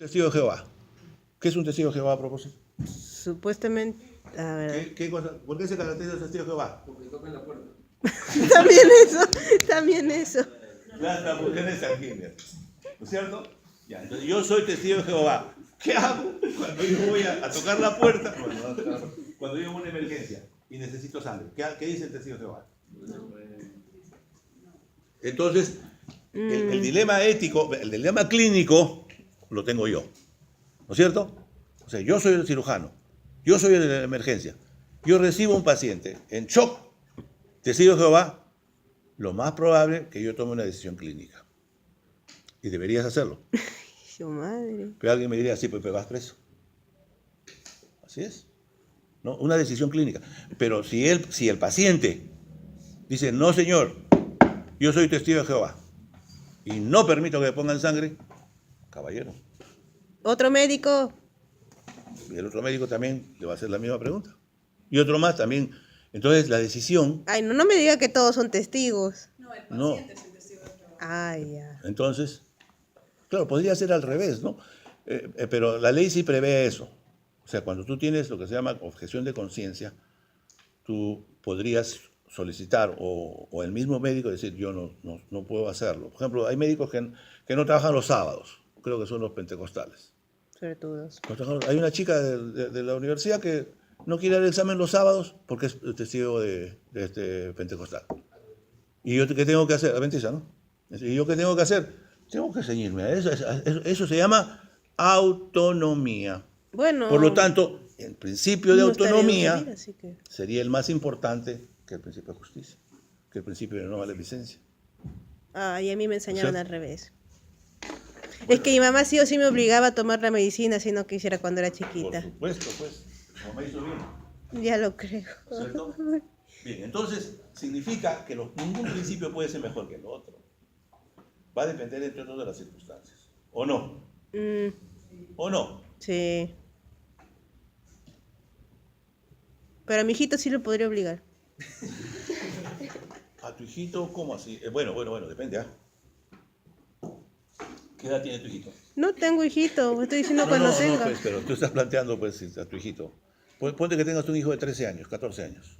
Testigo de Jehová. ¿Qué es un testigo de Jehová a propósito? Supuestamente, a ver. ¿Qué cosa? ¿Por qué se caracteriza el testigo de Jehová? Porque tocan la puerta. También eso. Las mujeres sanguíneas. ¿No es cierto? Ya, entonces yo soy testigo de Jehová. ¿Qué hago cuando yo voy a tocar la puerta? Cuando yo tengo una emergencia y necesito sangre. ¿Qué dice el testigo de Jehová? Entonces, el dilema ético, el dilema clínico, lo tengo yo. ¿No es cierto? O sea, yo soy el cirujano. Yo soy el de la emergencia. Yo recibo un paciente en shock. Testigo de Jehová, lo más probable es que yo tome una decisión clínica. Y deberías hacerlo. Su madre. Pero alguien me diría, sí, pues vas preso. Así es. ¿No? Una decisión clínica. Pero si el paciente dice, no señor, yo soy testigo de Jehová y no permito que me pongan sangre, caballero. Otro médico. Y el otro médico también le va a hacer la misma pregunta. Y otro más también. Entonces la decisión... Ay, no me diga que todos son testigos. No. Ay, ya. Entonces, claro, podría ser al revés, ¿no? Pero la ley sí prevé eso. O sea, cuando tú tienes lo que se llama objeción de conciencia, tú podrías solicitar o el mismo médico decir, yo no puedo hacerlo. Por ejemplo, hay médicos que no trabajan los sábados, creo que son los pentecostales. Suertudos. Hay una chica de la universidad que no quiere dar el examen los sábados porque es testigo de este pentecostal. ¿Y yo qué tengo que hacer? Adventista, ¿no? ¿Y yo qué tengo que hacer? Tengo que ceñirme a eso. Eso se llama autonomía. Bueno. Por lo tanto, el principio de no estaría autonomía ofendida, así que... sería el más importante que el principio de justicia, que el principio de no maledicencia. Ay, a mí me enseñaron al revés. Bueno, es que mi mamá sí o sí me obligaba a tomar la medicina si no quisiera cuando era chiquita. Por supuesto, pues. Como me hizo bien. Ya lo creo. ¿Cierto? Bien, entonces significa que ningún principio puede ser mejor que el otro. Va a depender, entre otros, de las circunstancias. ¿O no? ¿O no? Sí. Pero a mi hijito sí lo podría obligar. ¿A tu hijito cómo así? Bueno, depende, ¿ah? ¿Qué edad tiene tu hijito? No tengo hijito, estoy diciendo cuando tenga. Pues, pero tú estás planteando, pues, a tu hijito. Ponte que tengas un hijo de 13 años, 14 años.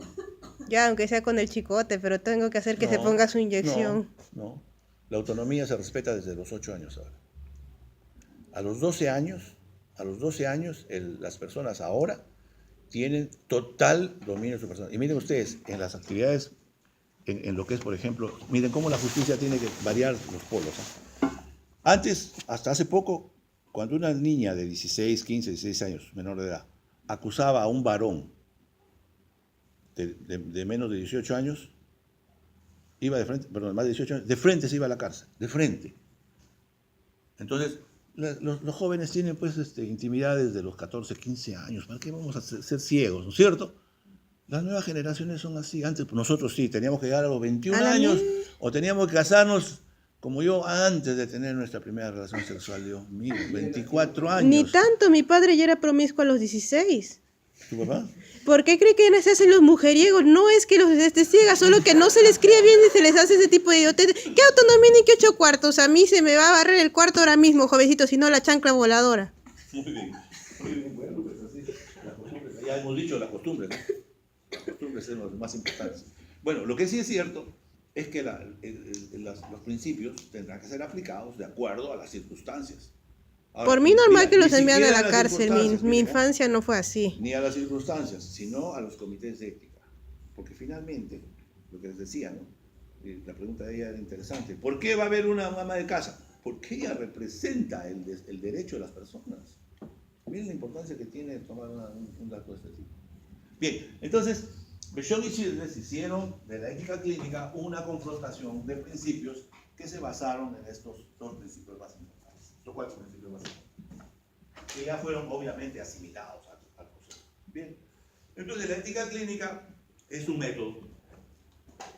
Ya, aunque sea con el chicote, pero tengo que hacer que se ponga su inyección. No. La autonomía se respeta desde los 8 años ahora. A los 12 años, las personas ahora tienen total dominio de su persona. Y miren ustedes, en las actividades, en lo que es, por ejemplo, miren cómo la justicia tiene que variar los polos. Antes, hasta hace poco, cuando una niña de 16, 15, 16 años, menor de edad, acusaba a un varón de menos de 18 años, iba de frente, perdón, más de 18 años, de frente se iba a la cárcel, de frente. Entonces, los jóvenes tienen pues intimidades de los 14, 15 años. ¿Para qué vamos a ser ciegos, no es cierto? Las nuevas generaciones son así. Antes nosotros sí, teníamos que llegar a los 21 años o teníamos que casarnos como yo antes de tener nuestra primera relación sexual. Dios mío, 24 años. Ni tanto, mi padre ya era promiscuo a los 16. ¿Tu papá? ¿Por qué cree que se hacen los mujeriegos? No es que los ciega, solo que no se les cría bien y se les hace ese tipo de idiotez. ¿Qué autonomía ni qué 8 cuartos? A mí se me va a barrer el cuarto ahora mismo, jovencito, si no la chancla voladora. Muy bien, bueno, pues así. Ya hemos dicho las costumbres, ¿no? Las costumbres son los más importantes. Bueno, lo que sí es cierto es que los principios tendrán que ser aplicados de acuerdo a las circunstancias. Ahora, por mí normal que los ni envían a siquiera la cárcel, mi infancia no fue así. Ni a las circunstancias, sino a los comités de ética. Porque finalmente, lo que les decía, ¿no? La pregunta de ella era interesante. ¿Por qué va a haber una ama de casa? Porque ella representa el derecho de las personas. Miren la importancia que tiene tomar un dato de este tipo. Bien, entonces, Bechon y Childress hicieron de la ética clínica una confrontación de principios que se basaron en estos dos principios más importantes. Estos 4 principios más importantes. Que ya fueron obviamente asimilados al proceso. Bien, entonces la ética clínica es un método.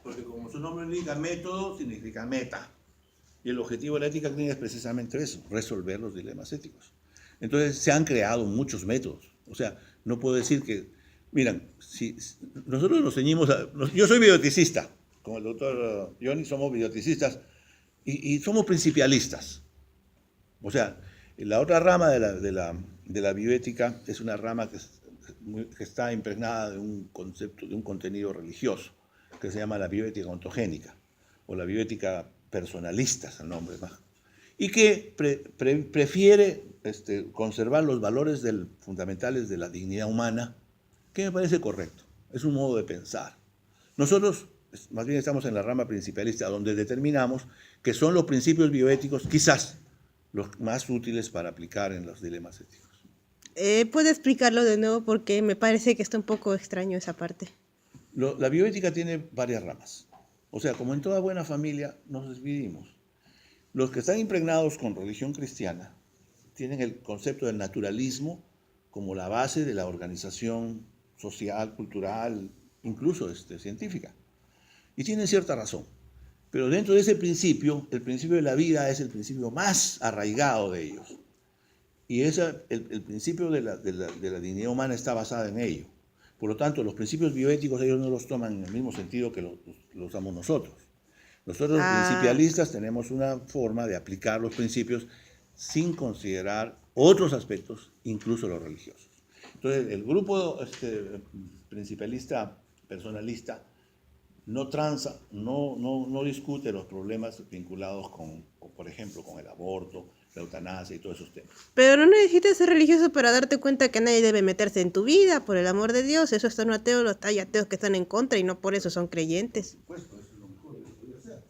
Porque como su nombre indica, método significa meta. Y el objetivo de la ética clínica es precisamente eso, resolver los dilemas éticos. Entonces se han creado muchos métodos. O sea, no puedo decir que, miren, si nosotros nos ceñimos yo soy bioticista, como el doctor Johnny, somos bioticistas y somos principialistas. O sea, La otra rama de la bioética es una rama que está impregnada de un concepto, de un contenido religioso, que se llama la bioética ontogénica, o la bioética personalista, es el nombre, ¿no? Y que prefiere conservar los valores fundamentales de la dignidad humana, que me parece correcto. Es un modo de pensar. Nosotros, más bien, estamos en la rama principalista, donde determinamos que son los principios bioéticos, quizás, los más útiles para aplicar en los dilemas éticos. ¿Puede explicarlo de nuevo? Porque me parece que está un poco extraño esa parte. La bioética tiene varias ramas. O sea, como en toda buena familia, nos dividimos. Los que están impregnados con religión cristiana tienen el concepto del naturalismo como la base de la organización social, cultural, incluso científica. Y tienen cierta razón. Pero dentro de ese principio, el principio de la vida es el principio más arraigado de ellos. Y el principio de la dignidad humana está basada en ello. Por lo tanto, los principios bioéticos ellos no los toman en el mismo sentido que los usamos nosotros. Nosotros los principialistas tenemos una forma de aplicar los principios sin considerar otros aspectos, incluso los religiosos. Entonces, el grupo principalista, personalista, no transa, no discute los problemas vinculados por ejemplo, con el aborto, la eutanasia y todos esos temas. Pero no necesitas ser religioso para darte cuenta que nadie debe meterse en tu vida, por el amor de Dios. Eso están ateos, hay ateos que están en contra y no por eso son creyentes. Pues eso es lo mejor que se puede hacer.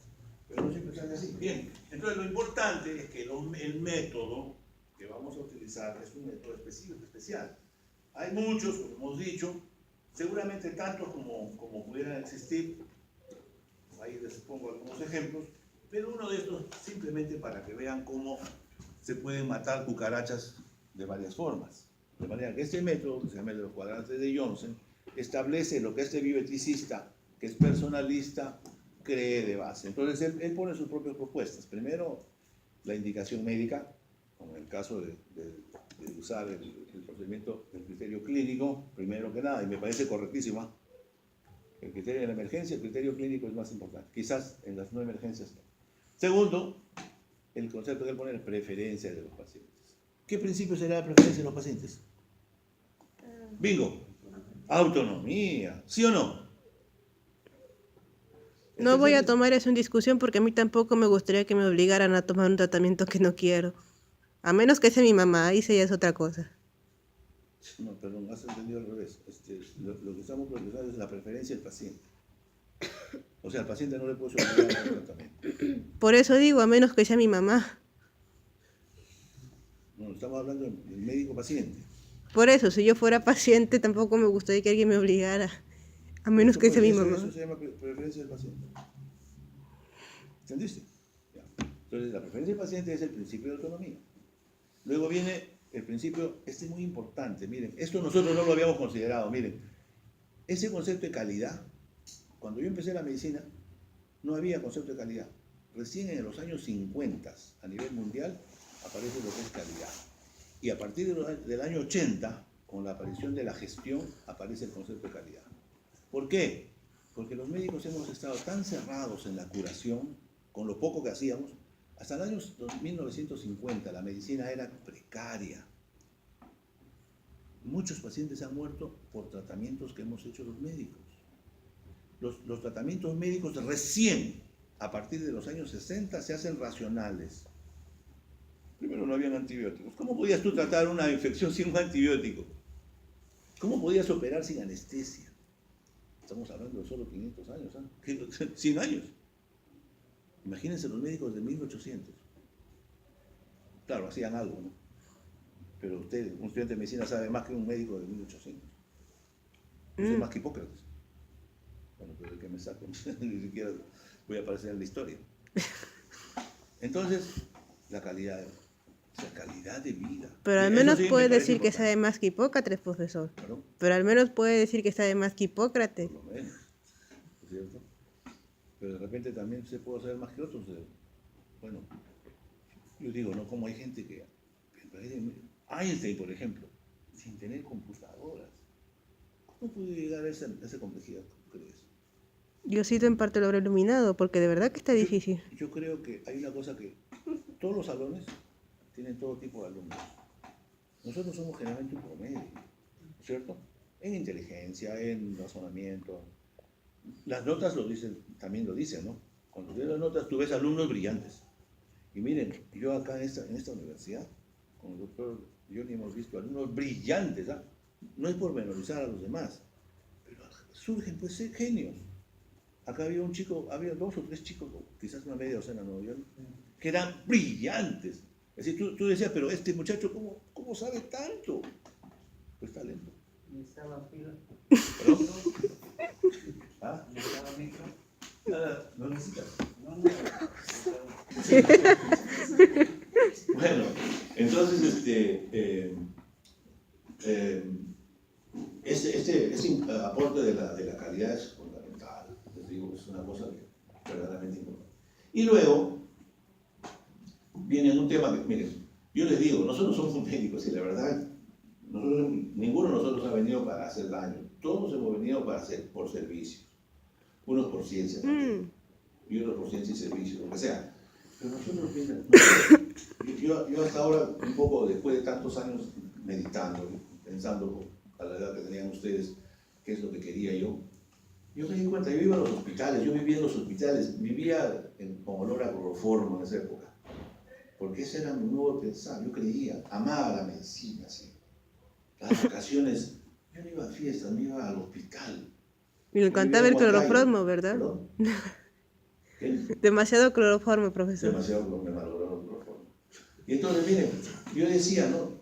Pero no siempre sale así. Bien, entonces lo importante es que el método que vamos a utilizar es un método especial. Hay muchos, como hemos dicho, seguramente tantos como pudieran existir. Ahí les pongo algunos ejemplos, pero uno de estos simplemente para que vean cómo se pueden matar cucarachas de varias formas. De manera que este método, que se llama el de los cuadrantes de Johnson, establece lo que este bioeticista, que es personalista, cree de base. Entonces él pone sus propias propuestas. Primero, la indicación médica, como en el caso de usar el procedimiento del criterio clínico, primero que nada, y me parece correctísimo. El criterio de la emergencia, el criterio clínico es más importante. Quizás en las no emergencias no. Segundo, el concepto que él pone es preferencia de los pacientes. ¿Qué principio será la preferencia de los pacientes? Bingo. Autonomía. ¿Sí o no? No voy a tomar eso en discusión porque a mí tampoco me gustaría que me obligaran a tomar un tratamiento que no quiero. A menos que sea mi mamá, ahí sí ya es otra cosa. No, perdón, has entendido al revés. Lo que estamos procesando es la preferencia del paciente. O sea, al paciente no le puede obligar al tratamiento. Por eso digo, a menos que sea mi mamá. No, estamos hablando del médico-paciente. Por eso, si yo fuera paciente, tampoco me gustaría que alguien me obligara. A menos que sea mi mamá. Eso se llama preferencia del paciente. ¿Entendiste? Ya. Entonces, la preferencia del paciente es el principio de autonomía. Luego viene el principio, este es muy importante, miren, esto nosotros no lo habíamos considerado, miren, ese concepto de calidad, cuando yo empecé la medicina, no había concepto de calidad. Recién en los años 50, a nivel mundial, aparece lo que es calidad. Y a partir del año 80, con la aparición de la gestión, aparece el concepto de calidad. ¿Por qué? Porque los médicos hemos estado tan cerrados en la curación, con lo poco que hacíamos. Hasta el año 1950 la medicina era precaria. Muchos pacientes han muerto por tratamientos que hemos hecho los médicos. Los tratamientos médicos recién, a partir de los años 60, se hacen racionales. Primero no habían antibióticos. ¿Cómo podías tú tratar una infección sin un antibiótico? ¿Cómo podías operar sin anestesia? Estamos hablando de solo 500 años, ¿eh? 100 años. Imagínense los médicos de 1800. Claro, hacían algo, ¿no? Pero usted, un estudiante de medicina, sabe más que un médico de 1800. Usted más que Hipócrates. Bueno, pero el que me saco, ni siquiera voy a aparecer en la historia. Entonces, la calidad de vida. Pero al menos puede decir que sabe más que Hipócrates, profesor. ¿Perdón? Pero al menos puede decir que sabe más que Hipócrates. Por lo menos, ¿es cierto? Pero de repente también se puede saber más que otros. Bueno, yo digo, ¿no? Como hay gente que... Einstein, por ejemplo, sin tener computadoras. ¿Cómo puede llegar a esa complejidad, crees? Diosito en parte lo habrá iluminado, porque de verdad que está difícil. Yo creo que hay una cosa que todos los salones tienen todo tipo de alumnos. Nosotros somos generalmente un promedio, ¿cierto? En inteligencia, en razonamiento. Las notas lo dicen, también lo dicen, ¿no? Cuando ves las notas, tú ves alumnos brillantes. Y miren, yo acá en esta universidad, con el doctor Johnny hemos visto alumnos brillantes, ¿ah? No es por menorizar a los demás, pero surgen pues genios. Acá había un chico, había 2 o 3 chicos, quizás una media docena, ¿no? Que eran brillantes. Es decir, tú decías, pero este muchacho, ¿cómo sabe tanto? Pues talento. Necesitaba pila. ¿Perdón? ¿Ah? Necesitaba micro. Nada, no necesitas. No. Bueno, entonces, ese aporte de la calidad es fundamental. Les digo, es una cosa que verdaderamente importante. Y luego, viene un tema que, miren, yo les digo, nosotros somos médicos y la verdad, ninguno de nosotros ha venido para hacer daño. Todos hemos venido por servicios. Unos por ciencia también, y otros por ciencia y servicios, lo que sea. Pero nosotros, miren, yo hasta ahora, un poco después de tantos años meditando, pensando a la edad que tenían ustedes, qué es lo que quería yo me di cuenta, yo iba a los hospitales, yo vivía en los hospitales, vivía con olor a cloroformo en esa época, porque ese era mi modo de pensar, yo creía, amaba la medicina, ¿sí? Las vacaciones, yo no iba a fiestas, me iba al hospital. Y le encantaba el cloroformo, ¿verdad? ¿Perdón? ¿Qué? Demasiado cloroformo, profesor. Demasiado me malograron el cloroformo. Y entonces, miren, yo decía, ¿no?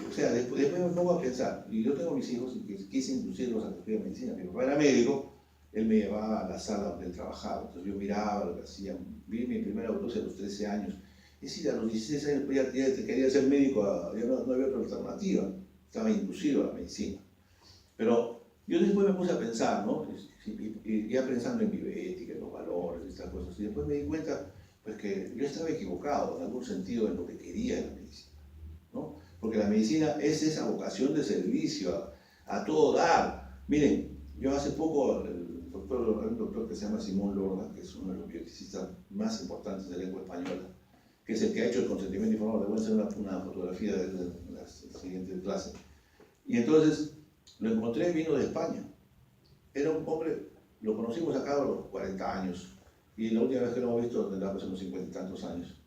O sea, después me pongo a pensar, y yo tengo mis hijos, y quise inducirlos a que estudiar medicina. Mi papá era médico, él me llevaba a la sala donde él trabajaba, entonces yo miraba lo que hacían. Vi mi primera autopsia a los 13 años. Es decir, a los 16 años ya quería ser médico, ya no había otra alternativa, estaba inducido a la medicina. Pero yo después me puse a pensar, ¿no? Y ya pensando en bioética, en los valores, estas cosas, y después me di cuenta pues, que yo estaba equivocado en algún sentido en lo que quería de la medicina, ¿no? Porque la medicina es esa vocación de servicio a todo dar. Miren, yo hace poco, hay un doctor que se llama Simón Lorda, que es uno de los bioeticistas más importantes de lengua española, que es el que ha hecho el consentimiento informado. Le voy a hacer una fotografía de la siguiente clase. Y entonces lo encontré, vino de España. Era un hombre, lo conocimos acá a los 40 años, y la última vez que lo hemos visto tendrá pues unos 50 y tantos años.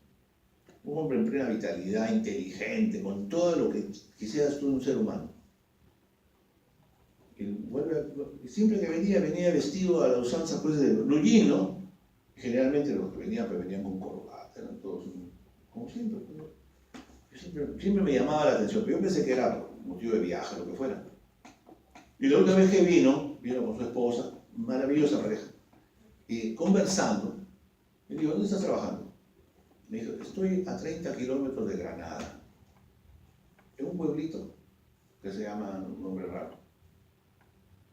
Un hombre en plena vitalidad, inteligente, con todo lo que quisieras tú de un ser humano. Y siempre que venía vestido a la usanza pues, de blue jean, ¿no? Generalmente los que venían, pues, venían con corbata, eran todos como siempre. Siempre me llamaba la atención, pero yo pensé que era por motivo de viaje, lo que fuera. Y la última vez que vino con su esposa, maravillosa pareja, y conversando, me dijo, ¿dónde estás trabajando? Me dijo, estoy a 30 kilómetros de Granada, en un pueblito que se llama, un nombre raro,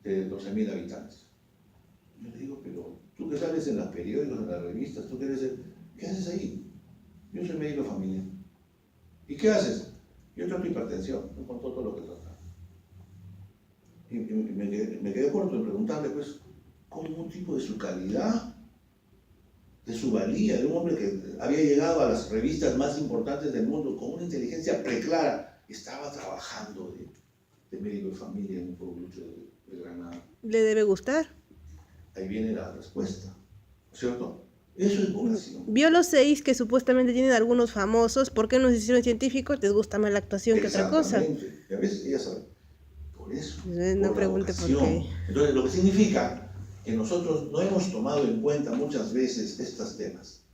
de 12.000 habitantes. Yo le digo, pero tú que sales en los periódicos, en las revistas, ¿tú qué haces ahí? Yo soy médico de familia. ¿Y qué haces? Yo trato hipertensión, me contó todo lo que trataba. Y me quedé corto en preguntarle, pues, ¿cómo un tipo de su calidad, de su valía, de un hombre que había llegado a las revistas más importantes del mundo con una inteligencia preclara, estaba trabajando de médico de familia en un pueblito de Granada? Le debe gustar. Ahí viene la respuesta, ¿cierto? Eso es vocación. Vio los 6 que supuestamente tienen algunos famosos. ¿Por qué no se hicieron científicos? Les gusta más la actuación que otra cosa. Exactamente. Y a veces ella sabe. Por eso. No por pregunte por qué. Entonces, lo que significa que nosotros no hemos tomado en cuenta muchas veces estos temas.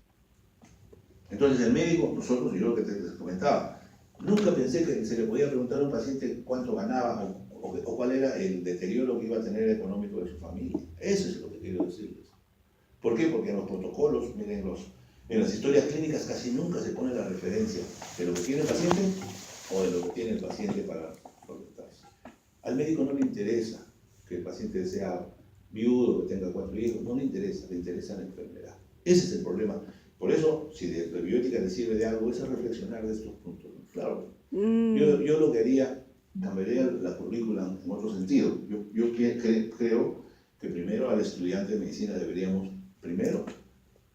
Entonces, el médico, nosotros, yo lo que les comentaba, nunca pensé que se le podía preguntar a un paciente cuánto ganaba o cuál era el deterioro que iba a tener económico de su familia. Eso es lo que quiero decirles. ¿Por qué? Porque en los protocolos, miren, en las historias clínicas casi nunca se pone la referencia de lo que tiene el paciente o de lo que tiene el paciente para solventarse. Al médico no le interesa que el paciente sea viudo, que tenga 4 hijos, no le interesa la enfermedad. Ese es el problema. Por eso, si de bioética le sirve de algo, es a reflexionar de estos puntos. Claro, yo lo que haría, cambiaría la currícula en otro sentido. Yo creo que primero al estudiante de medicina deberíamos, primero,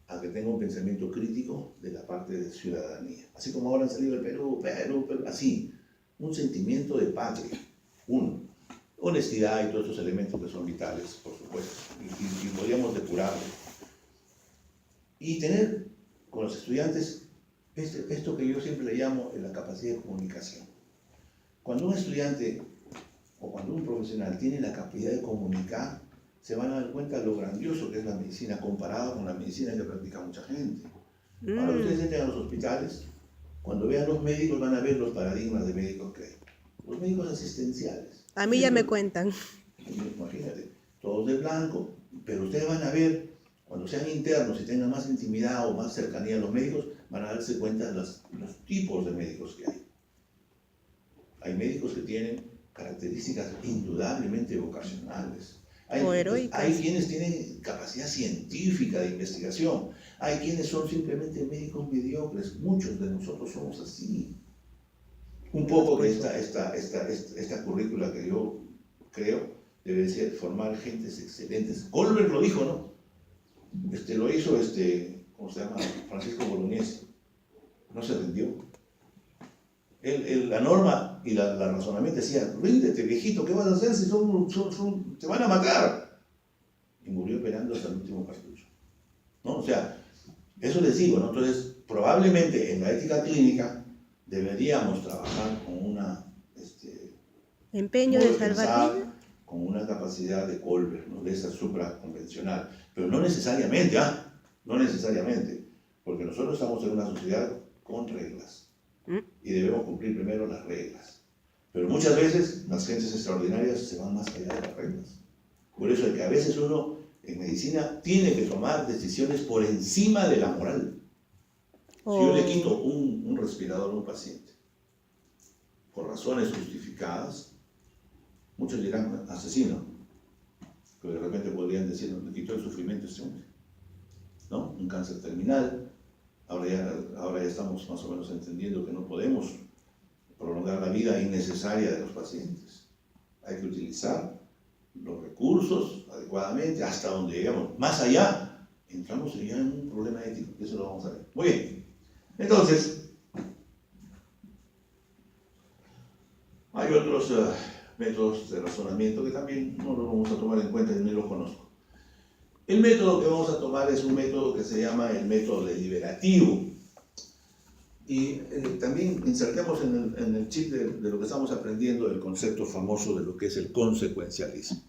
a que tenga un pensamiento crítico de la parte de ciudadanía. Así como ahora han salido el Perú, así, un sentimiento de patria, honestidad y todos estos elementos que son vitales, por supuesto, y podríamos depurarlo. Y tener con los estudiantes esto que yo siempre le llamo la capacidad de comunicación. Cuando un estudiante o cuando un profesional tiene la capacidad de comunicar, se van a dar cuenta de lo grandioso que es la medicina comparada con la medicina que practica mucha gente. Ahora ustedes entran a los hospitales, cuando vean los médicos van a ver los paradigmas de médicos que hay. Los médicos asistenciales. A mí ya me cuentan. Imagínate, todos de blanco, pero ustedes van a ver, cuando sean internos y tengan más intimidad o más cercanía a los médicos, van a darse cuenta de los tipos de médicos que hay. Hay médicos que tienen características indudablemente vocacionales. Hay quienes tienen capacidad científica de investigación. Hay quienes son simplemente médicos mediocres. Muchos de nosotros somos así. Un poco de esta currícula que yo creo debe ser formar gentes excelentes. Goldberg lo dijo, ¿no? Lo hizo, ¿cómo se llama? Francisco Bolognesi. No se rindió. La norma y la razonamiento decía, ríndete, viejito, ¿qué vas a hacer si te van a matar? Y murió esperando hasta el último cartucho. ¿No? O sea, eso les digo, ¿no? Entonces, probablemente en la ética clínica deberíamos trabajar con una empeño de salvar vidas, con una capacidad de Goldberg, ¿no? De esa supraconvencional. Pero no necesariamente, no necesariamente, porque nosotros estamos en una sociedad con reglas. Y debemos cumplir primero las reglas. Pero muchas veces las gentes extraordinarias se van más allá de las reglas. Por eso es que a veces uno en medicina tiene que tomar decisiones por encima de la moral. Si yo le quito un respirador a un paciente por razones justificadas, muchos dirán asesino, pero de repente podrían decir, le quitó el sufrimiento a este hombre, ¿no? Un cáncer terminal. Ahora ya estamos más o menos entendiendo que no podemos prolongar la vida innecesaria de los pacientes. Hay que utilizar los recursos adecuadamente hasta donde llegamos. Más allá, entramos ya en un problema ético, y eso lo vamos a ver. Muy bien. Entonces, hay otros métodos de razonamiento que también no los vamos a tomar en cuenta y ni los conozco. El método que vamos a tomar es un método que se llama el método deliberativo. Y también insertemos en el chip de lo que estamos aprendiendo el concepto famoso de lo que es el consecuencialismo.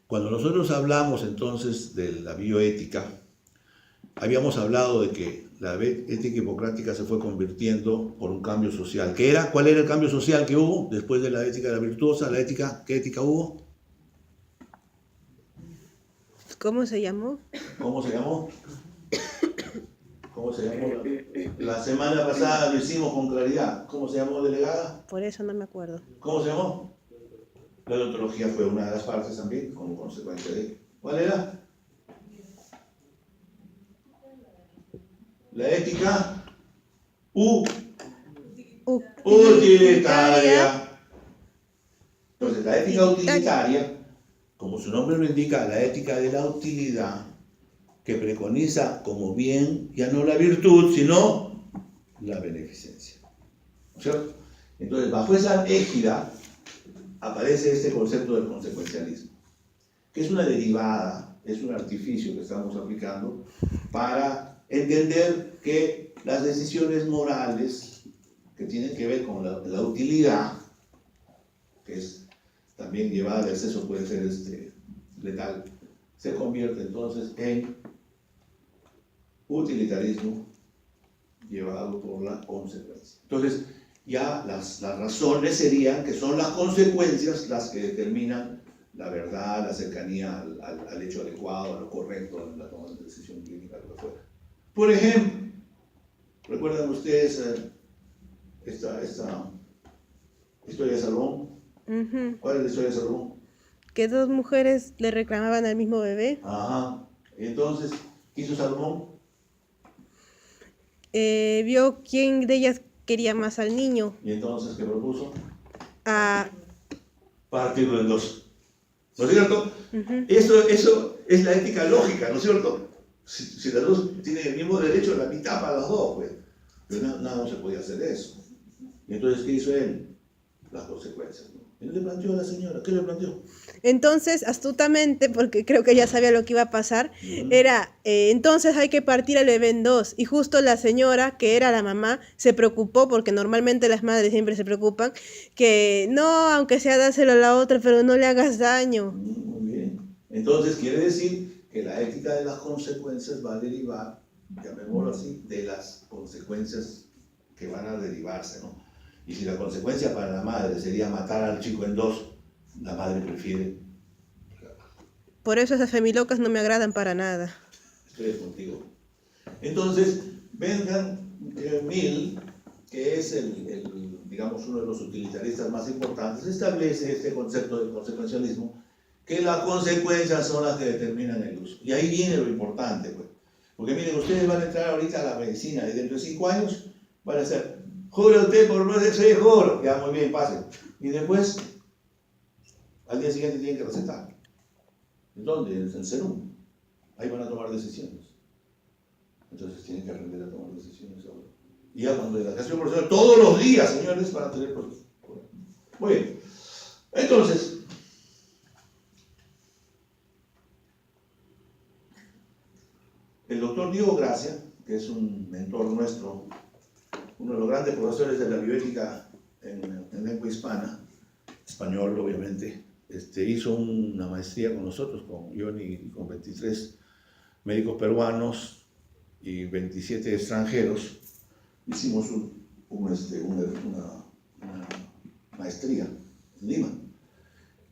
Cuando nosotros hablamos entonces de la bioética, habíamos hablado de que la ética hipocrática se fue convirtiendo por un cambio social. ¿Cuál era el cambio social que hubo después de la ética de la virtuosa? ¿Qué ética hubo? ¿Cómo se llamó? ¿Cómo se llamó? ¿Cómo se llamó? La semana pasada lo hicimos con claridad. ¿Cómo se llamó, delegada? Por eso no me acuerdo. ¿Cómo se llamó? La odontología fue una de las partes también, como consecuencia de... ¿Cuál era? La ética utilitaria. Entonces, la ética utilitaria, como su nombre lo indica, la ética de la utilidad, que preconiza como bien ya no la virtud, sino la beneficencia. ¿Cierto? Entonces, bajo esa égida aparece este concepto del consecuencialismo, que es una derivada, es un artificio que estamos aplicando para entender que las decisiones morales que tienen que ver con la utilidad, que es también llevada al exceso, puede ser letal, se convierte entonces en utilitarismo llevado por la consecuencia. Entonces, ya las razones serían que son las consecuencias las que determinan la verdad, la cercanía al hecho adecuado, a lo correcto, en la toma de decisión clínica, lo que fuera. Por ejemplo, ¿recuerdan ustedes esta historia de Salomón? ¿Cuál es la historia de Salomón? Que dos mujeres le reclamaban al mismo bebé. Ajá. Entonces, ¿qué hizo Salomón? Vio quién de ellas quería más al niño. ¿Y entonces qué propuso? A Partirlo en dos. ¿No es cierto? Eso es la ética lógica, ¿no es cierto? Si las dos tienen el mismo derecho, la mitad para los dos, pues. Pero no se podía hacer eso. Y entonces, ¿qué hizo él? Las consecuencias, ¿no? Y le planteó a la señora, ¿qué le planteó? Entonces, astutamente, porque creo que ya sabía lo que iba a pasar, era, entonces hay que partir al bebé en dos. Y justo la señora, que era la mamá, se preocupó, porque normalmente las madres siempre se preocupan, que no, aunque sea dáselo a la otra, pero no le hagas daño. Muy bien. Entonces, quiere decir que la ética de las consecuencias va a derivar, llamémoslo así, de las consecuencias que van a derivarse, ¿no? Y si la consecuencia para la madre sería matar al chico en dos, la madre prefiere. Por eso esas femilocas no me agradan para nada. Estoy contigo. Entonces, Bentham Mill, que es digamos, uno de los utilitaristas más importantes, establece este concepto del consecuencialismo, que las consecuencias son las que determinan el uso. Y ahí viene lo importante, pues. Porque miren, ustedes van a entrar ahorita a la medicina y dentro de 5 años van a ser, jura usted por no ser juro. Ya, muy bien, pasen. Y después, al día siguiente tienen que recetar. ¿En dónde? En el serum. Ahí van a tomar decisiones. Entonces tienen que aprender a tomar decisiones ahora. Y ya cuando la educación profesional, todos los días, señores, van a tener procesos. Muy bien. Entonces, el doctor Diego Gracia, que es un mentor nuestro, uno de los grandes profesores de la bioética en lengua hispana, español obviamente, hizo una maestría con nosotros, con Johnny y con 23 médicos peruanos y 27 extranjeros. Hicimos una maestría en Lima.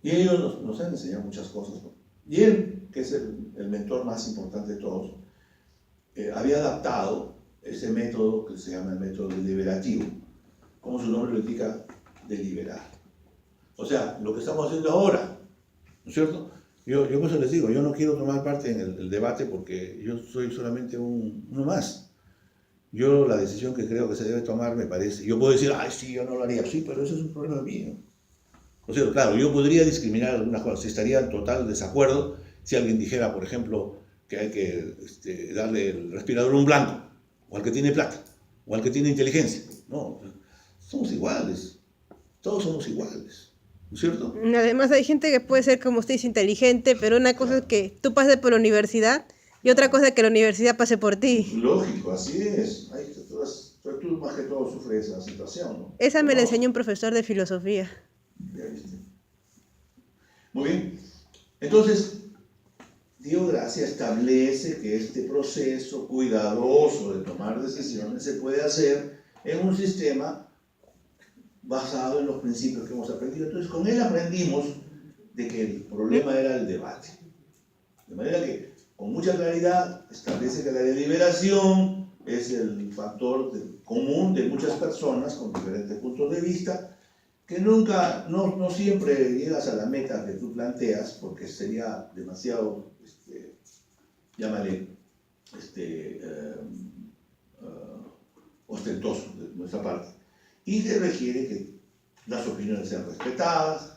Y ellos nos han enseñado muchas cosas, ¿no? Y él, que es el mentor más importante de todos, había adaptado ese método que se llama el método deliberativo, como su nombre lo indica, deliberar. O sea, lo que estamos haciendo ahora, ¿no es cierto? Yo por eso les digo, yo no quiero tomar parte en el debate porque yo soy solamente uno más. Yo la decisión que creo que se debe tomar me parece, yo puedo decir, ay, sí, yo no lo haría, sí, pero eso es un problema mío. O sea, claro, yo podría discriminar algunas cosas, si estaría en total desacuerdo si alguien dijera, por ejemplo, que hay que darle el respirador a un blanco, o al que tiene plata, o al que tiene inteligencia. No, somos iguales, todos somos iguales, ¿no es cierto? Además hay gente que puede ser, como usted dice, inteligente, pero una cosa es que tú pases por la universidad y otra cosa es que la universidad pase por ti. Lógico, así es. Tú más que todo sufres esa situación, ¿no? Esa me la enseñó un profesor de filosofía. Ya viste. Muy bien. Entonces, Diego Gracia establece que este proceso cuidadoso de tomar decisiones se puede hacer en un sistema basado en los principios que hemos aprendido. Entonces, con él aprendimos de que el problema era el debate. De manera que, con mucha claridad, establece que la deliberación es el factor común de muchas personas con diferentes puntos de vista, que nunca, no siempre llegas a la meta que tú planteas, porque sería demasiado, llámale, ostentoso de nuestra parte. Y se requiere que las opiniones sean respetadas,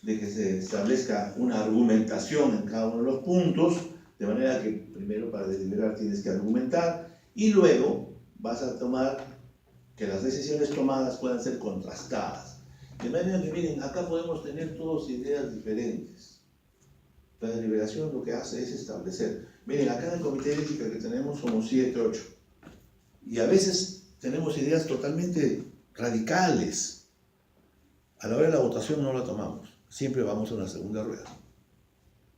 de que se establezca una argumentación en cada uno de los puntos, de manera que primero para deliberar tienes que argumentar y luego vas a tomar que las decisiones tomadas puedan ser contrastadas. De manera que, miren, acá podemos tener todos ideas diferentes. La deliberación lo que hace es establecer. Miren, acá en el comité de ética que tenemos somos 7, 8. Y a veces tenemos ideas totalmente radicales. A la hora de la votación no la tomamos. Siempre vamos a una segunda rueda.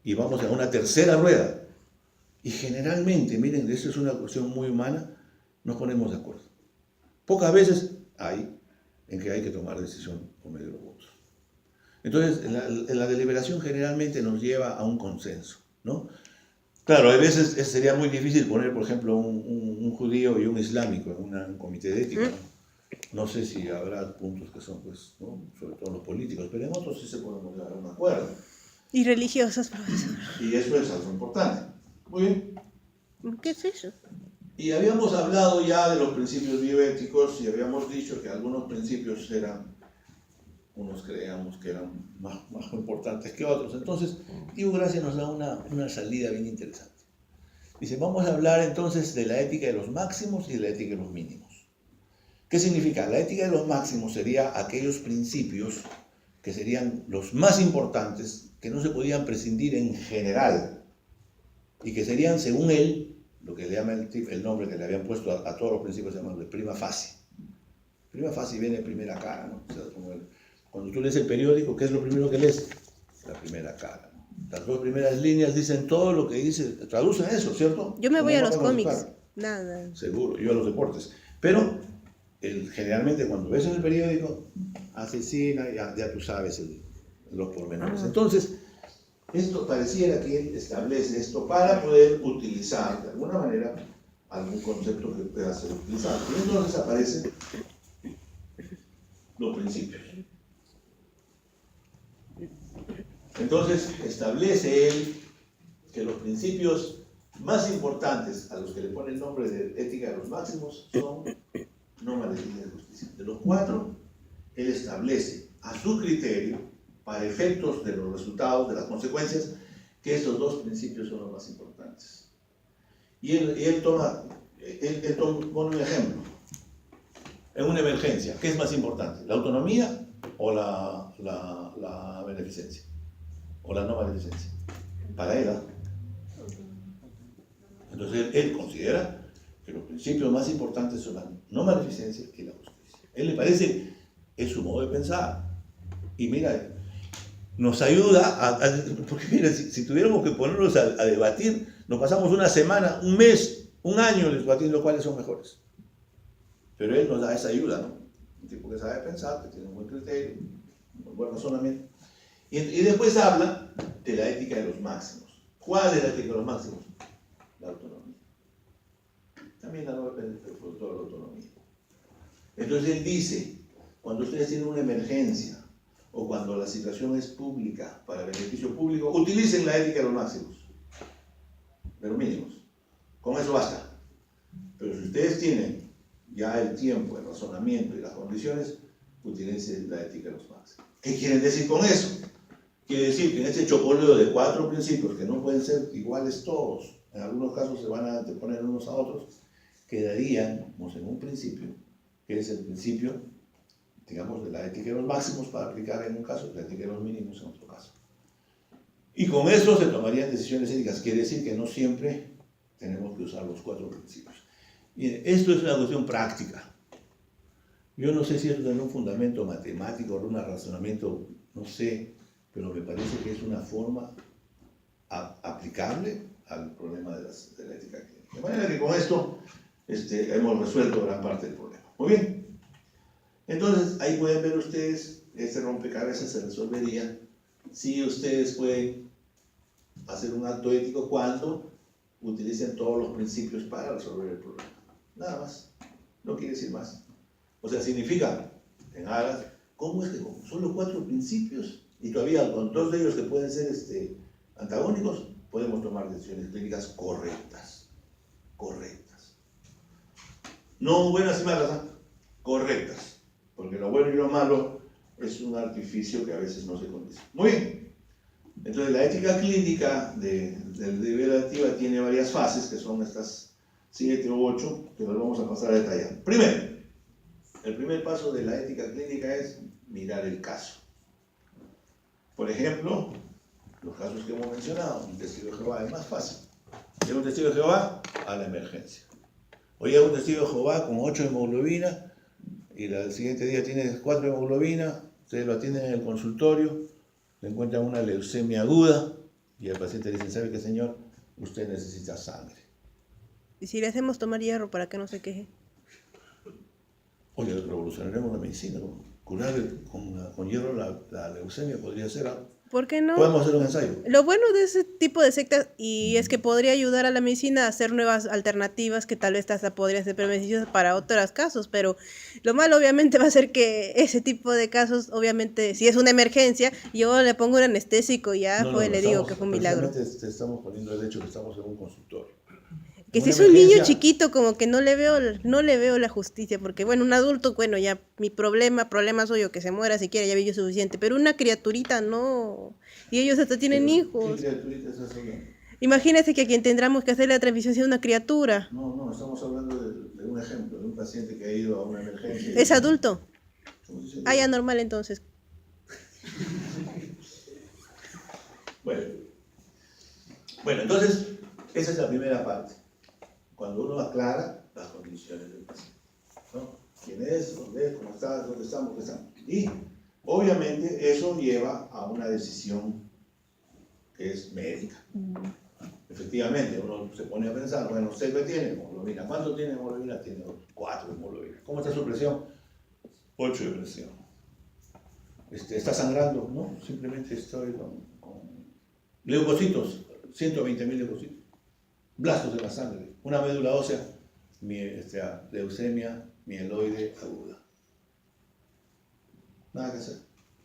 Y vamos a una tercera rueda. Y generalmente, miren, esto es una cuestión muy humana, nos ponemos de acuerdo. Pocas veces hay en que hay que tomar decisión por medio de los votos. Entonces, la deliberación generalmente nos lleva a un consenso, ¿no? Claro, a veces sería muy difícil poner, por ejemplo, un judío y un islámico en un comité de ética, ¿no? No sé si habrá puntos que son, pues, ¿no? Sobre todo los políticos, pero en otros sí se podemos llegar a un acuerdo. Y religiosos, profesor. Y eso es algo importante. Muy bien. ¿Qué es eso? Y habíamos hablado ya de los principios bioéticos y habíamos dicho que algunos principios unos creíamos que eran más importantes que otros. Entonces, Diego Gracia nos da una salida bien interesante. Dice, vamos a hablar entonces de la ética de los máximos y de la ética de los mínimos. ¿Qué significa? La ética de los máximos sería aquellos principios que serían los más importantes, que no se podían prescindir en general, y que serían, según él, lo que le llama el nombre que le habían puesto a todos los principios, se llama de prima facie. Prima facie viene de primera cara, ¿no? O sea, cuando tú lees el periódico, ¿qué es lo primero que lees? La primera cara, ¿no? Las dos primeras líneas dicen todo lo que dice, traducen eso, ¿cierto? Yo me voy a los cómics. Buscar. Nada. Seguro, yo a los deportes. Pero generalmente cuando ves en el periódico, asesina, ya tú sabes los pormenores. Entonces, esto pareciera que él establece esto para poder utilizar de alguna manera algún concepto que pueda ser utilizado. Y entonces aparecen los principios. Entonces establece él que los principios más importantes a los que le pone el nombre de ética de los máximos son no maleficencia de justicia. De los 4, él establece a su criterio, para efectos de los resultados, de las consecuencias, que estos 2 principios son los más importantes. Y él pone un ejemplo. En una emergencia, ¿qué es más importante? ¿La autonomía o la beneficencia? ¿O la no maleficencia? Para él, ¿eh? Entonces él considera que los principios más importantes son la no maleficencia y la justicia. Él le parece, es su modo de pensar. Y mira, nos ayuda porque mira, si tuviéramos que ponernos a debatir, nos pasamos una semana, un mes, un año debatiendo cuáles son mejores. Pero él nos da esa ayuda, ¿no? Un tipo que sabe pensar, que tiene un buen criterio, un buen razonamiento. Y después habla de la ética de los máximos. ¿Cuál es la ética de los máximos? La autonomía. También el productor de la autonomía. Entonces él dice, cuando ustedes tienen una emergencia o cuando la situación es pública, para beneficio público, utilicen la ética de los máximos, de los mínimos. Con eso basta. Pero si ustedes tienen ya el tiempo, el razonamiento y las condiciones, utilicen la ética de los máximos. ¿Qué quieren decir con eso? Quiere decir que en este chocoleo de 4 principios, que no pueden ser iguales todos, en algunos casos se van a anteponer unos a otros, quedaríamos en un principio, que es el principio, digamos, de la ética de los máximos para aplicar en un caso, la ética de los mínimos en otro caso. Y con eso se tomarían decisiones éticas. Quiere decir que no siempre tenemos que usar los 4 principios. Miren, esto es una cuestión práctica. Yo no sé si esto tiene un fundamento matemático o un razonamiento, no sé, pero me parece que es una forma aplicable al problema de la ética clínica. De manera que con esto hemos resuelto gran parte del problema. Muy bien. Entonces, ahí pueden ver ustedes, este rompecabezas se resolvería si ustedes pueden hacer un acto ético cuando utilicen todos los principios para resolver el problema. Nada más. No quiere decir más. O sea, significa, en aras, ¿cómo es que con solo 4 principios y todavía con 2 de ellos que pueden ser antagónicos, podemos tomar decisiones clínicas correctas? Correctas. No buenas y malas, ¿eh? Correctas. Porque lo bueno y lo malo es un artificio que a veces no se condice. Muy bien. Entonces, la ética clínica del deber activa tiene varias fases, que son estas 7 o 8, que nos vamos a pasar a detallar. Primero, el primer paso de la ética clínica es mirar el caso. Por ejemplo, los casos que hemos mencionado, un testigo de Jehová es más fácil. Llega un testigo de Jehová a la emergencia. O llega un testigo de Jehová con 8 de hemoglobina y el siguiente día tiene 4 de hemoglobina, ustedes lo atienden en el consultorio, le encuentran una leucemia aguda y el paciente le dice, ¿sabe qué, señor? Usted necesita sangre. ¿Y si le hacemos tomar hierro para que no se queje? Oye, revolucionaremos la medicina, ¿no? Curar con hierro la leucemia podría ser algo. ¿Por qué no? Podemos hacer un ensayo. Lo bueno de ese tipo de sectas y es que podría ayudar a la medicina a hacer nuevas alternativas que tal vez hasta podrían ser beneficiosas para otros casos, pero lo malo obviamente va a ser que ese tipo de casos, obviamente, si es una emergencia, yo le pongo un anestésico y ya le digo que fue un milagro. Te estamos poniendo el hecho que estamos en un consultorio. Que si es un niño chiquito, como que no le veo la justicia, porque bueno, un adulto, bueno, ya mi problema soy yo, que se muera si quiere, ya vivió suficiente, pero una criaturita no, y ellos hasta tienen hijos. ¿Qué criaturita es esa? Imagínese que a quien tendremos que hacer la transmisión sea una criatura. No, estamos hablando de un ejemplo, de un paciente que ha ido a una emergencia. ¿Es adulto? Estamos diciendo- Ah, ya normal entonces. Bueno, entonces, esa es la primera parte. Cuando uno aclara las condiciones del paciente, ¿no? ¿Quién es? ¿Dónde es? ¿Cómo está? ¿Dónde estamos? ¿Qué estamos? Y, obviamente, eso lleva a una decisión que es médica. Efectivamente, uno se pone a pensar, bueno, ¿usted qué tiene? Hemoglobina. ¿Cuánto tiene hemoglobina? Tiene 4 de hemoglobina. ¿Cómo está su presión? 8 de presión. ¿Está sangrando? No, simplemente estoy con leucocitos, 120.000 leucocitos. Blastos de la sangre, una médula ósea, leucemia mieloide aguda. Nada que hacer,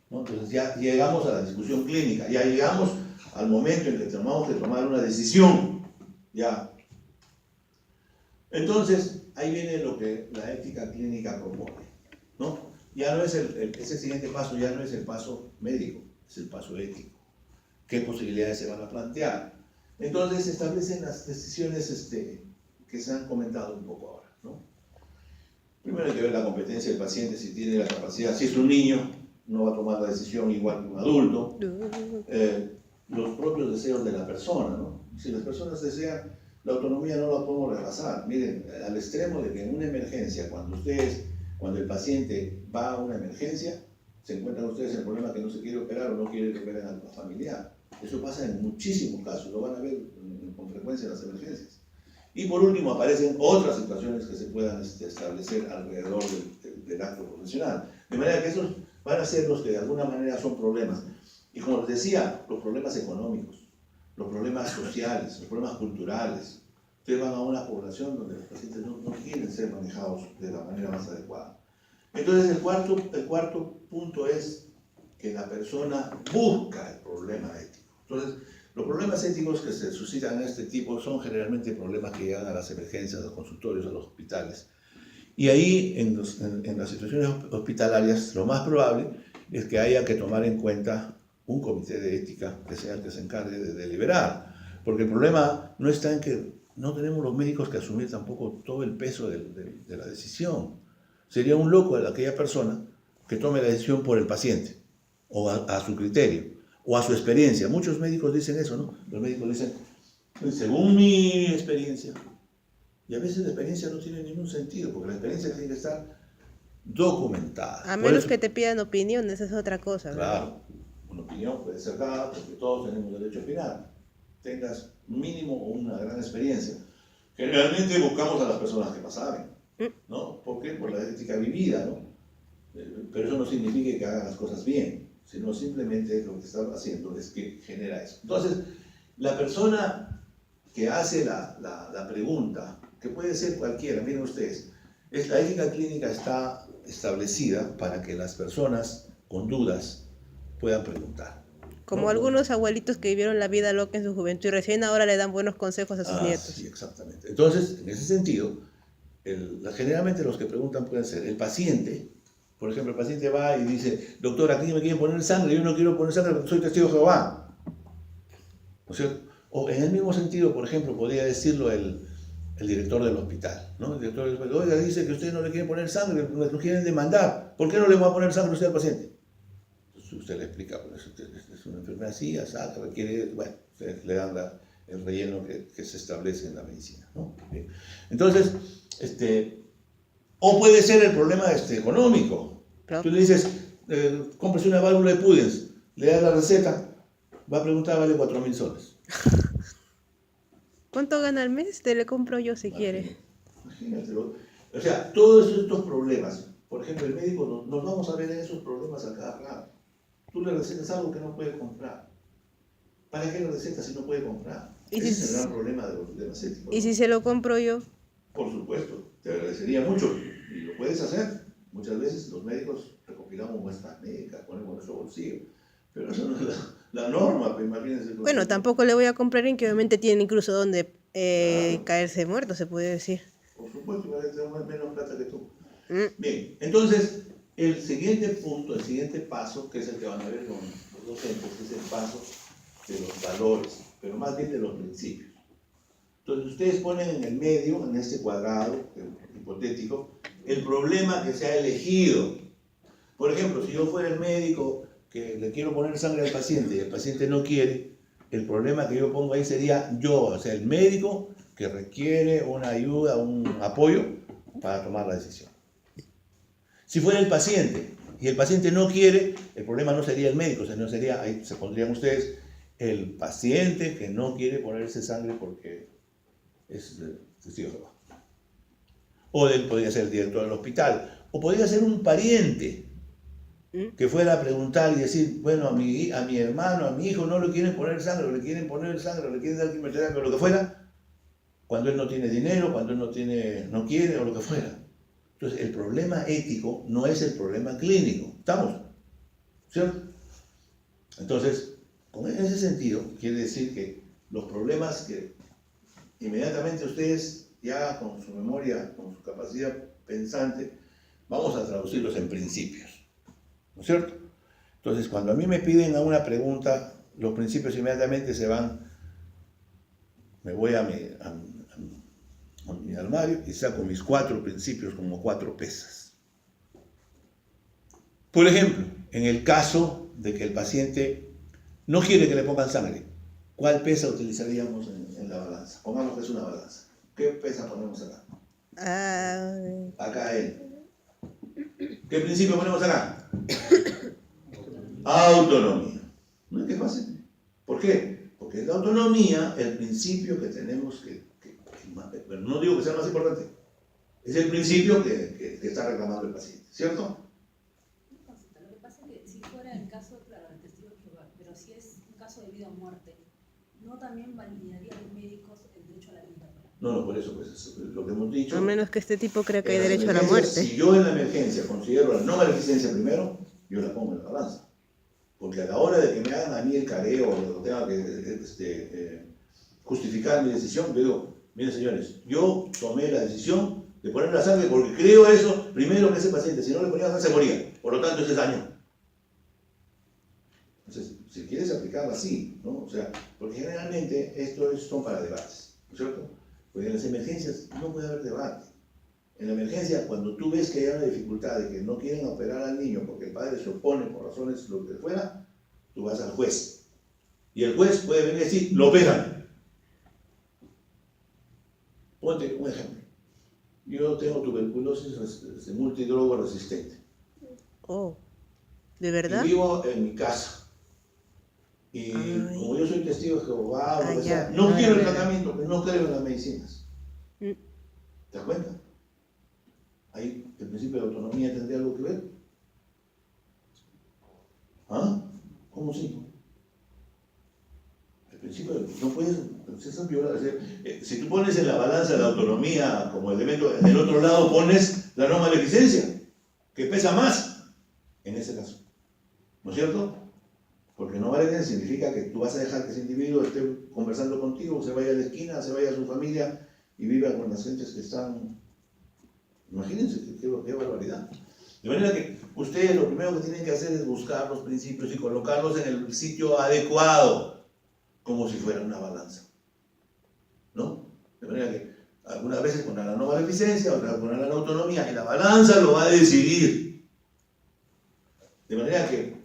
¿no? Entonces ya llegamos a la discusión clínica, ya llegamos al momento en que tenemos que tomar una decisión. Ya. Entonces, ahí viene lo que la ética clínica propone, ¿no? Ya no es ese siguiente paso, ya no es el paso médico, es el paso ético. ¿Qué posibilidades se van a plantear? Entonces se establecen las decisiones que se han comentado un poco ahora, ¿no? Primero hay que ver la competencia del paciente, si tiene la capacidad. Si es un niño, no va a tomar la decisión igual que un adulto. Los propios deseos de la persona, ¿no? Si las personas desean, la autonomía no la podemos rebasar. Miren, al extremo de que en una emergencia, cuando el paciente va a una emergencia, se encuentran ustedes el problema que no se quiere operar o no quiere que operen a la familiar. Eso pasa en muchísimos casos, lo van a ver con frecuencia en las emergencias. Y por último aparecen otras situaciones que se puedan establecer alrededor del acto profesional. De manera que esos van a ser los que de alguna manera son problemas. Y como les decía, los problemas económicos, los problemas sociales, los problemas culturales. Ustedes van a una población donde los pacientes no quieren ser manejados de la manera más adecuada. Entonces el cuarto punto es que la persona busca el problema ético. Entonces, los problemas éticos que se suscitan en este tipo son generalmente problemas que llegan a las emergencias, a los consultorios, a los hospitales. Y ahí, en las situaciones hospitalarias, lo más probable es que haya que tomar en cuenta un comité de ética que sea el que se encargue de deliberar. Porque el problema no está en que no tenemos los médicos que asumir tampoco todo el peso de la decisión. Sería un loco aquella persona que tome la decisión por el paciente, o a su criterio, o a su experiencia. Muchos médicos dicen eso, ¿no? Los médicos dicen, según mi experiencia, y a veces la experiencia no tiene ningún sentido, porque la experiencia tiene que estar documentada. A menos que te pidan opiniones, es otra cosa, ¿verdad? Claro, una opinión puede ser dada porque todos tenemos derecho a opinar. Tengas mínimo o una gran experiencia. Generalmente buscamos a las personas que más saben, ¿no? ¿Por qué? Por la ética vivida, ¿no? Pero eso no significa que hagan las cosas bien, sino simplemente lo que está haciendo es que genera eso. Entonces, la persona que hace la pregunta, que puede ser cualquiera, miren ustedes, la ética clínica está establecida para que las personas con dudas puedan preguntar. Como algunos abuelitos que vivieron la vida loca en su juventud y recién ahora le dan buenos consejos a sus nietos. Sí, exactamente. Entonces, en ese sentido, generalmente los que preguntan pueden ser el paciente. Por ejemplo, el paciente va y dice, doctor, aquí me quieren poner sangre, yo no quiero poner sangre porque soy testigo de Jehová. ¿No es cierto? O en el mismo sentido, por ejemplo, podría decirlo el director del hospital, ¿no? El director del hospital, oiga, dice que usted no le quiere poner sangre, lo quieren demandar. ¿Por qué no le va a poner sangre usted al paciente? Entonces usted le explica, pues, es una enfermedad así, así, requiere, bueno, ustedes le dan el relleno que se establece en la medicina, ¿no? Bien. Entonces, o puede ser el problema económico. Tú le dices, cómprese una válvula de Pudens, le das la receta, va a preguntar, vale 4.000 soles. ¿Cuánto gana al mes? Te le compro yo si quiere. Imagínatelo. O sea, todos estos problemas, por ejemplo, el médico, nos vamos a ver en esos problemas a cada rato. Tú le recetas algo que no puede comprar. ¿Para qué le recetas si no puede comprar? Ese es el gran problema de los problemas éticos. ¿Y si se lo compro yo? Por supuesto, te agradecería mucho y lo puedes hacer. Muchas veces los médicos recopilamos muestras médicas, ponemos nuestro bolsillo, pero eso no es la norma, pues imagínense. Bueno, tampoco le voy a comprar en que obviamente tienen incluso donde caerse muerto, se puede decir. Por supuesto, igual tenemos menos plata que tú. Bien, entonces, el siguiente punto, el siguiente paso, que es el que van a ver con los docentes, es el paso de los valores. pero más bien de los principios. Entonces ustedes ponen en el medio, en este cuadrado hipotético, el problema que se ha elegido. Por ejemplo, si yo fuera el médico que le quiero poner sangre al paciente y el paciente no quiere, el problema que yo pongo ahí sería yo, o sea, el médico que requiere una ayuda, un apoyo para tomar la decisión. Si fuera el paciente y el paciente no quiere, el problema no sería el médico, sino sería, ahí se pondrían ustedes, el paciente que no quiere ponerse sangre porque es testigo de Jehová. O él podría ser el director del hospital, o podría ser un pariente que fuera a preguntar y decir, bueno, a mi hermano, a mi hijo no le quieren poner sangre, o le quieren poner sangre, o le quieren dar quimioterapia, o lo que fuera, cuando él no tiene dinero, cuando él no quiere, o lo que fuera. Entonces, el problema ético no es el problema clínico. ¿Estamos? ¿Cierto? Entonces, en ese sentido, quiere decir que los problemas que inmediatamente ustedes, ya con su memoria, con su capacidad pensante, vamos a traducirlos en principios. ¿No es cierto? Entonces, cuando a mí me piden a una pregunta, los principios inmediatamente se van, me voy a mi armario y saco mis 4 principios como 4 pesas. Por ejemplo, en el caso de que el paciente no quiere que le pongan sangre, ¿cuál pesa utilizaríamos en la balanza? Pongamos que es una balanza. ¿Qué pesa ponemos acá? Acá él. ¿Qué principio ponemos acá? Autonomía. ¿No es que fácil? ¿Por qué? Porque es la autonomía el principio que tenemos que pero no digo que sea más importante, es el principio que está reclamando el paciente, ¿cierto? Lo que pasa es que si fuera el caso, claro, del testigo de Jehová, pero si es un caso de vida o muerte, ¿no también validaría a los médicos el derecho a la vida? No, por eso, pues es lo que hemos dicho. A menos que este tipo crea que hay derecho a la muerte. Si yo en la emergencia considero la no maleficencia primero, yo la pongo en la balanza. Porque a la hora de que me hagan a mí el careo o tenga que justificar mi decisión, yo digo, miren señores, yo tomé la decisión de poner la sangre porque creo eso, primero que ese paciente, si no le ponía sangre se moría, por lo tanto ese es daño. Entonces, si quieres aplicarla así, ¿no? O sea, porque generalmente esto son para debates, ¿no es cierto? Porque en las emergencias no puede haber debate. En la emergencia, cuando tú ves que hay una dificultad de que no quieren operar al niño porque el padre se opone por razones lo que fuera, tú vas al juez. Y el juez puede venir y decir, lo operan. Ponte un ejemplo. Yo tengo tuberculosis multidrogo resistente. Oh, ¿de verdad? Y vivo en mi casa. Y como yo soy testigo de Jehová, no quiero el tratamiento, porque no creo en las medicinas. ¿Te das cuenta? Ahí el principio de autonomía tendría algo que ver. ¿Ah? ¿Cómo sí? El principio de no puedes, si tú pones en la balanza la autonomía como elemento, en el otro lado pones la no maleficencia, que pesa más en ese caso. ¿No es cierto? Porque no maleficencia significa que tú vas a dejar que ese individuo esté conversando contigo, se vaya a la esquina, se vaya a su familia y viva con las gentes que están. Imagínense qué barbaridad. De manera que ustedes lo primero que tienen que hacer es buscar los principios y colocarlos en el sitio adecuado, como si fuera una balanza. ¿No? De manera que algunas veces pondrán la no maleficencia, otras pondrán la no autonomía, y la balanza lo va a decidir. De manera que,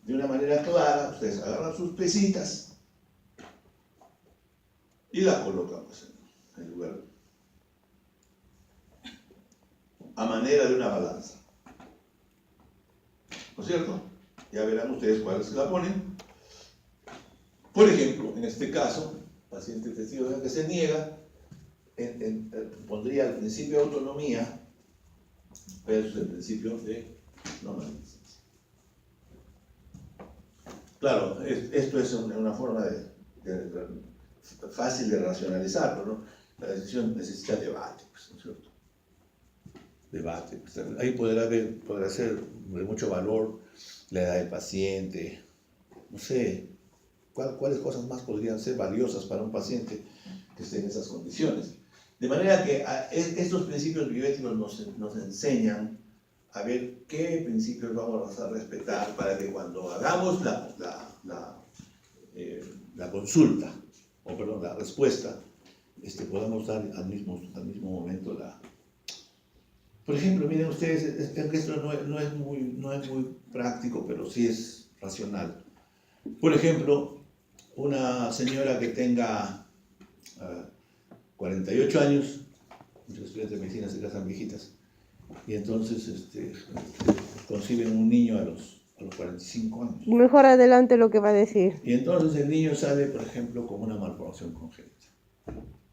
de una manera clara, ustedes agarran sus pesitas y las colocan en el lugar, a manera de una balanza. ¿No es cierto? Ya verán ustedes cuáles se la ponen. Por ejemplo, en este caso, paciente testigo que se niega, pondría el principio de autonomía versus el principio de no maleficencia. Claro, esto es una forma fácil de racionalizarlo, ¿no? La decisión necesita debate, pues, ¿no es cierto? Debate. Pues, ahí podrá ser de mucho valor la edad del paciente, no sé, cuáles cosas más podrían ser valiosas para un paciente que esté en esas condiciones. De manera que estos principios bioéticos nos enseñan a ver qué principios vamos a respetar para que cuando hagamos la consulta o perdón, la respuesta, podamos dar al mismo momento la... Por ejemplo, miren ustedes, es que esto no es muy práctico, pero sí es racional. Por ejemplo, una señora que tenga 48 años, muchos estudiantes de medicina se casan viejitas, y entonces conciben un niño a los 45 años. Mejor adelante lo que va a decir. Y entonces el niño sale, por ejemplo, con una malformación congénita,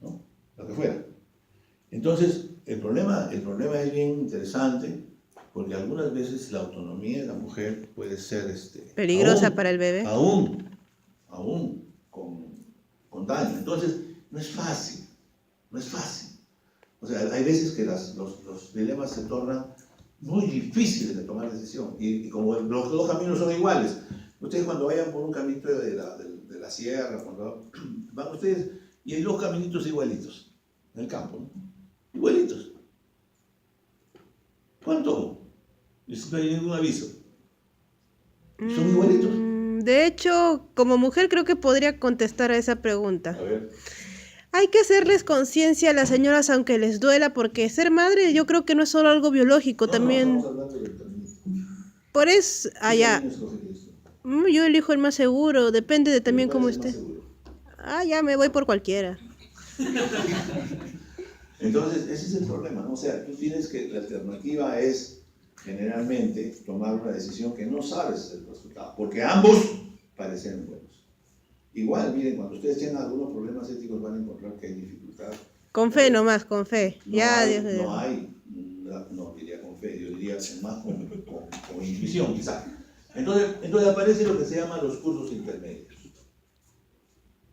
¿no? Lo que fuera. Entonces, el problema es bien interesante, porque algunas veces la autonomía de la mujer puede ser peligrosa para el bebé. Aún con daño. Entonces, no es fácil. O sea, hay veces que los dilemas se tornan muy difíciles de tomar decisión. Y como los dos caminos son iguales, ustedes cuando vayan por un caminito de la sierra, cuando van ustedes, y hay dos caminitos igualitos en el campo, ¿no? Igualitos. ¿Cuánto? No hay ningún aviso. ¿Son igualitos? De hecho, como mujer creo que podría contestar a esa pregunta. A ver. Hay que hacerles conciencia a las señoras aunque les duela, porque ser madre yo creo que no es solo algo biológico, también... No, estamos hablando del caminito. Por eso, allá... Yo elijo el más seguro, depende de también cómo esté. Ya me voy por cualquiera. Entonces, ese es el problema, ¿no? O sea, tú tienes que, la alternativa es generalmente tomar una decisión que no sabes el resultado, porque ambos parecen buenos. Igual, miren, cuando ustedes tengan algunos problemas éticos van a encontrar que hay dificultad. Con fe nomás, con fe. No diría con fe, yo diría más con intuición, quizá. Entonces aparece lo que se llama los cursos intermedios.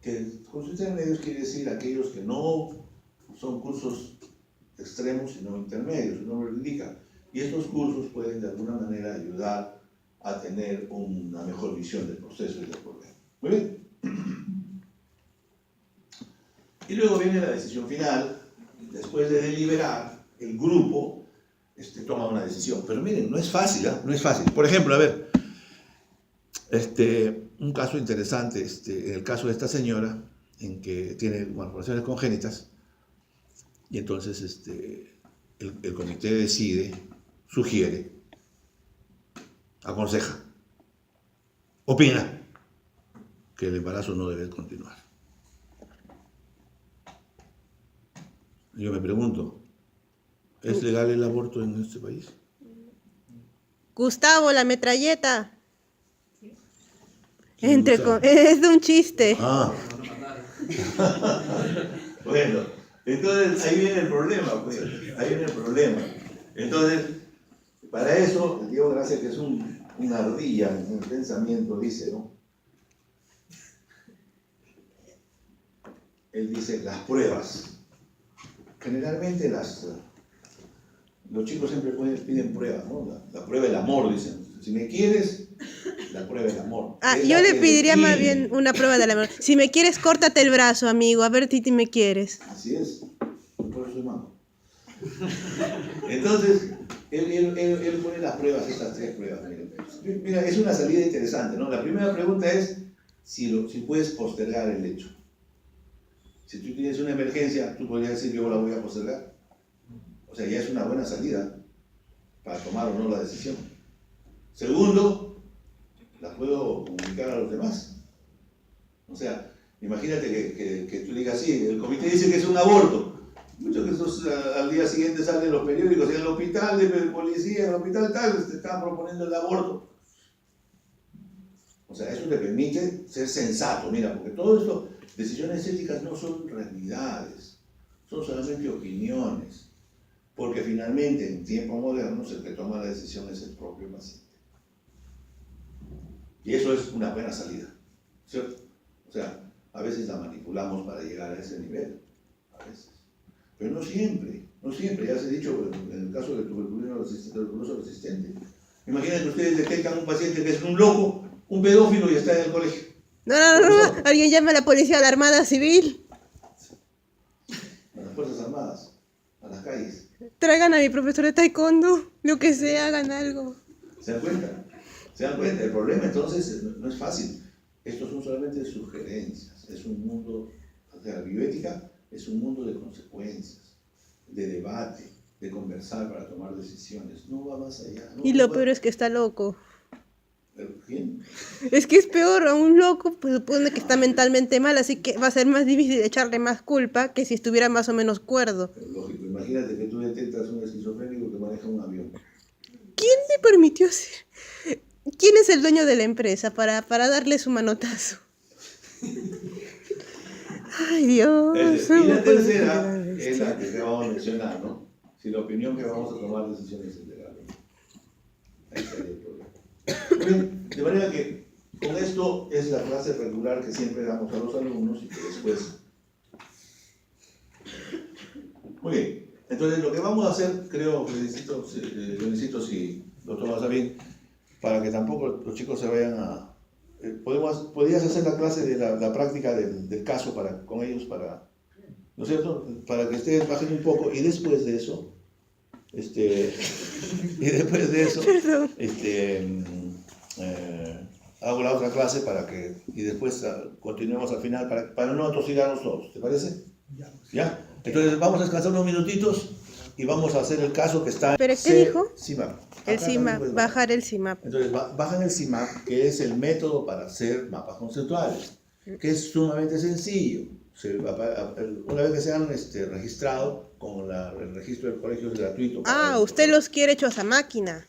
Que cursos intermedios quiere decir aquellos que no son cursos extremos, sino intermedios, su nombre lo indica. Y estos cursos pueden de alguna manera ayudar a tener una mejor visión del proceso y del problema. Muy bien. Y luego viene la decisión final. Después de deliberar, el grupo toma una decisión. Pero miren, no es fácil, ¿eh? No es fácil. Por ejemplo, a ver, un caso interesante, en el caso de esta señora, en que tiene malformaciones congénitas, y entonces el comité decide, sugiere, aconseja, opina que el embarazo no debe continuar. Yo me pregunto, ¿es legal el aborto en este país? Gustavo, la metralleta. ¿Quién Es de un chiste. Bueno, entonces ahí viene el problema, pues. Ahí viene el problema. Entonces, para eso, el Diego Gracia, que es una ardilla en el pensamiento, dice, ¿no? Él dice, las pruebas. Generalmente los chicos siempre piden pruebas, ¿no? La prueba del amor, dicen. Si me quieres, la prueba del amor. Yo le pediría más bien una prueba del amor. Si me quieres, córtate el brazo, amigo, a ver si me quieres. Así es. Por eso soy malo. Entonces, él pone las pruebas, estas 3 pruebas. Mira, es una salida interesante, ¿no? La primera pregunta es si puedes postergar el hecho. Si tú tienes una emergencia, tú podrías decir, yo la voy a postergar. O sea, ya es una buena salida para tomar o no la decisión. Segundo, la puedo comunicar a los demás. O sea, imagínate que tú digas, sí, el comité dice que es un aborto. Muchos de esos al día siguiente salen en los periódicos, en el hospital de policía, en el hospital tal, te están proponiendo el aborto. O sea, eso te permite ser sensato, mira, porque todo esto, decisiones éticas no son realidades, son solamente opiniones, porque finalmente en tiempos modernos el que toma la decisión es el propio paciente. Y eso es una buena salida, ¿cierto? O sea, a veces la manipulamos para llegar a ese nivel, a veces. Pero no siempre, ya se ha dicho en el caso de tuberculoso resistente. Imagínense que ustedes detectan un paciente que es un loco, un pedófilo y está en el colegio. No, alguien llama a la policía, a la Armada Civil. A las Fuerzas Armadas, a las calles. Traigan a mi profesor de taekwondo, lo que sea, hagan algo. ¿Se dan cuenta? El problema entonces no es fácil. Estos son solamente sugerencias. Es un mundo sea, la bioética es un mundo de consecuencias, de debate, de conversar para tomar decisiones. No va más allá. No, Y lo peor es que está loco. ¿Quién? Es que es peor, a un loco pues supone que está mentalmente mal, así que va a ser más difícil echarle más culpa que si estuviera más o menos cuerdo. Pero lógico, imagínate que tú detectas un esquizofrénico que maneja un avión. ¿Quién le permitió hacer? ¿Quién es el dueño de la empresa para darle su manotazo? Ay, Dios. Y la tercera es la que acabamos de mencionar, ¿no? Si la opinión que vamos a tomar decisiones es legal. Ahí estaría el problema. Muy bien, de manera que con esto es la clase regular que siempre damos a los alumnos y que después... Muy bien, entonces lo que vamos a hacer, creo, felicito si lo tomas a bien, para que tampoco los chicos se vayan a... podrías hacer la clase de la práctica del caso con ellos, ¿no es cierto? Para que ustedes bajen un poco y después de eso, hago la otra clase y después continuemos al final para no atosigarnos todos, ¿te parece? ¿Ya? Entonces vamos a descansar unos minutitos y vamos a hacer el caso que está ¿Pero qué dijo? CIMAP. El Acá CIMAP, también bajar el CIMAP. entonces bajan el CIMAP, que es el método para hacer mapas conceptuales, que es sumamente sencillo. Una vez que se han registrado con el registro del colegio es gratuito. Ah, usted los quiere hechos a máquina.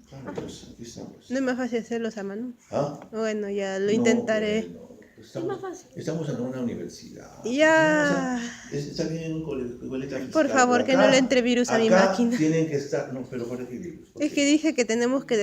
Claro, pues aquí estamos. No es más fácil hacerlos a mano. ¿Ah? Bueno, ya lo No, intentaré. bueno, Es más fácil. estamos en una universidad. Ya. Está bien en un colegio. Por favor, que no le entre virus a mi acá máquina. tienen que estar, no, pero ¿por qué virus? ¿Por Es qué? que dije que tenemos que